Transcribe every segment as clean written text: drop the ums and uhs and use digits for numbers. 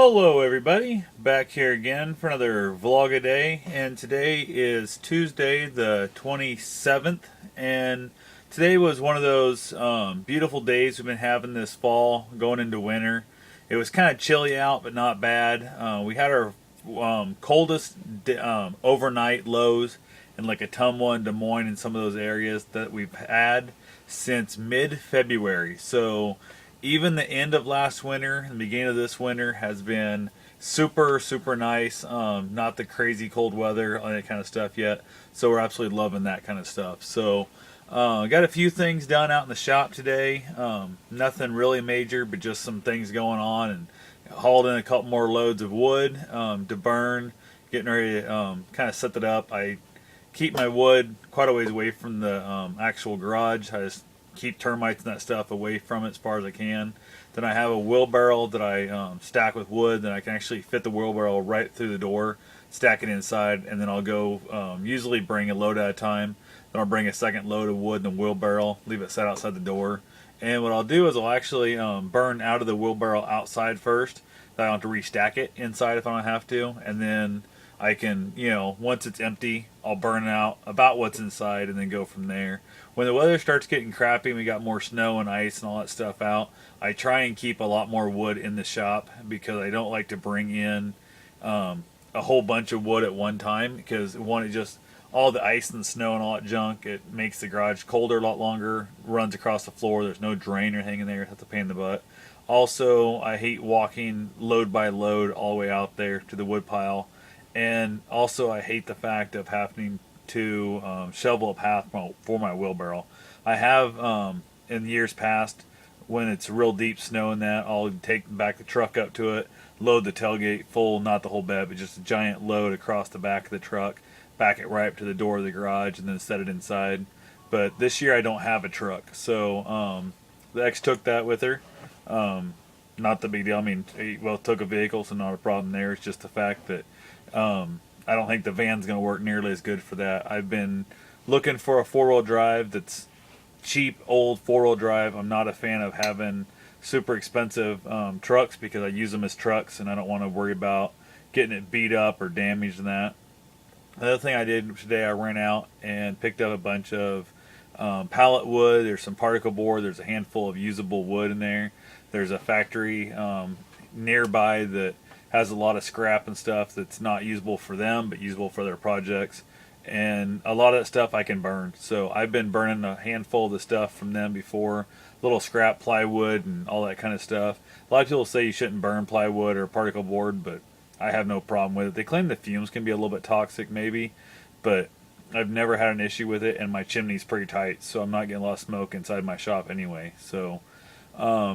Hello everybody, back here again for another vlog a day, and today is Tuesday the 27th, and today was one of those beautiful days we've been having this fall going into winter. It was kind of chilly out but not bad. We had our coldest overnight lows in like Ottumwa and Des Moines and some of those areas that we've had since mid-February. So even the end of last winter and the beginning of this winter has been super nice. Not the crazy cold weather, all that kind of stuff yet. So we're absolutely loving that kind of stuff. So got a few things done out in the shop today. Nothing really major, but just some things going on, and hauled in a couple more loads of wood to burn. Getting ready to kind of set that up. I keep my wood quite a ways away from the actual garage. I just keep termites and that stuff away from it as far as I can. Then I have a wheelbarrow that I stack with wood, that I can actually fit the wheelbarrow right through the door, stack it inside, and then I'll go usually bring a load at a time. Then I'll bring a second load of wood in the wheelbarrow, leave it set outside the door. And what I'll do is I'll actually burn out of the wheelbarrow outside first. Then I don't have to restack it inside if I don't have to. And then I can, once it's empty, I'll burn out about what's inside and then go from there. When the weather starts getting crappy and we got more snow and ice and all that stuff out, I try and keep a lot more wood in the shop, because I don't like to bring in a whole bunch of wood at one time, because one, it just, all the ice and snow and all that junk, it makes the garage colder a lot longer, runs across the floor, there's no drain or anything in there, that's a pain in the butt. Also, I hate walking load by load all the way out there to the wood pile. And also, I hate the fact of having to shovel a path for my wheelbarrow. I have, in years past, when it's real deep snow and that, I'll take back the truck up to it, load the tailgate full, not the whole bed, but just a giant load across the back of the truck, back it right up to the door of the garage, and then set it inside. But this year I don't have a truck, so the ex took that with her. Not the big deal. I mean, took a vehicle, so not a problem there. It's just the fact that I don't think the van's going to work nearly as good for that. I've been looking for a four-wheel drive that's cheap, old four-wheel drive. I'm not a fan of having super expensive trucks, because I use them as trucks and I don't want to worry about getting it beat up or damaged and that. The other thing I did today, I ran out and picked up a bunch of pallet wood. There's some particle board. There's a handful of usable wood in there. There's a factory nearby that has a lot of scrap and stuff that's not usable for them, but usable for their projects. And a lot of that stuff I can burn. So I've been burning a handful of the stuff from them before, little scrap plywood and all that kind of stuff. A lot of people say you shouldn't burn plywood or particle board, but I have no problem with it. They claim the fumes can be a little bit toxic maybe, but I've never had an issue with it, and my chimney's pretty tight, so I'm not getting a lot of smoke inside my shop anyway. So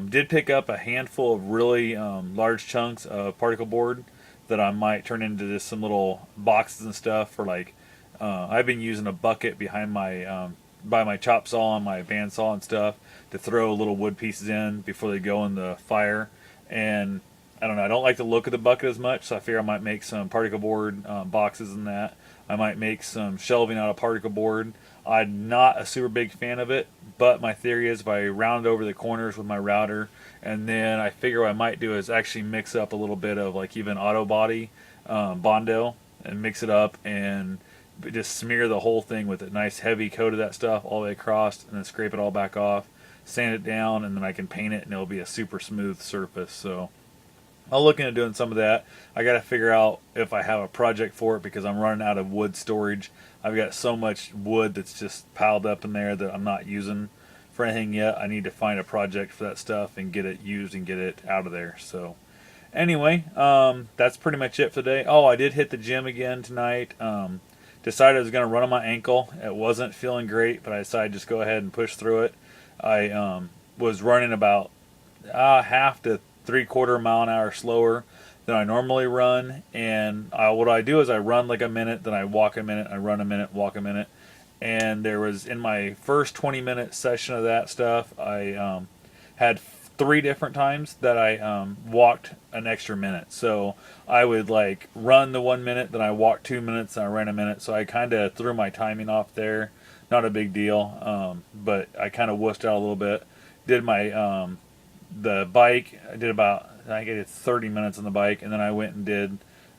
did pick up a handful of really large chunks of particle board that I might turn into just some little boxes and stuff for, like, I've been using a bucket behind my by my chop saw and my bandsaw and stuff to throw little wood pieces in before they go in the fire. And I don't know, I don't like the look of the bucket as much, so I figure I might make some particle board boxes in that. I might make some shelving out of particle board. I'm not a super big fan of it, but my theory is if I round over the corners with my router, and then I figure what I might do is actually mix up a little bit of, like, even auto body Bondo, and mix it up and just smear the whole thing with a nice heavy coat of that stuff all the way across, and then scrape it all back off, sand it down, and then I can paint it and it'll be a super smooth surface. So I'll look into doing some of that. I got to figure out if I have a project for it, because I'm running out of wood storage. I've got so much wood that's just piled up in there that I'm not using for anything yet. I need to find a project for that stuff and get it used and get it out of there. So anyway, that's pretty much it for today. Oh, I did hit the gym again tonight. Decided I was going to run on my ankle. It wasn't feeling great, but I decided to just go ahead and push through it. I was running about half to 3/4 mile an hour slower than I normally run, and what I do is I run like a minute, then I walk a minute, I run a minute, walk a minute. And there was, in my first 20-minute session of that stuff, I had 3 different times that I walked an extra minute. So I would, like, run the 1 minute, then I walked 2 minutes, and I ran a minute. So I kind of threw my timing off there. Not a big deal, but I kind of wussed out a little bit. Did my the bike, I did about I did 30 minutes on the bike, and then I went and did,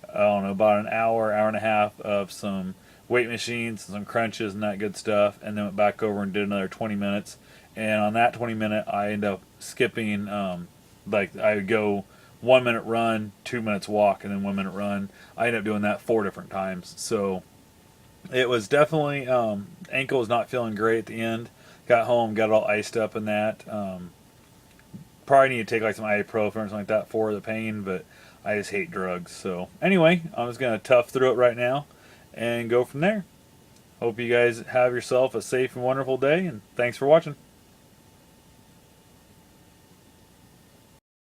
I don't know, about an hour, hour and a half of some weight machines and some crunches and that good stuff, and then went back over and did another 20 minutes. And on that 20 minute, I end up skipping, like I would go 1 minute run, 2 minutes walk, and then 1 minute run. I ended up doing that 4 different times. So it was definitely, ankle was not feeling great at the end. Got home, got it all iced up in that. Probably need to take like some ibuprofen or something like that for the pain, but I just hate drugs. So anyway, I'm just gonna tough through it right now and go from there. Hope you guys have yourself a safe and wonderful day, and thanks for watching.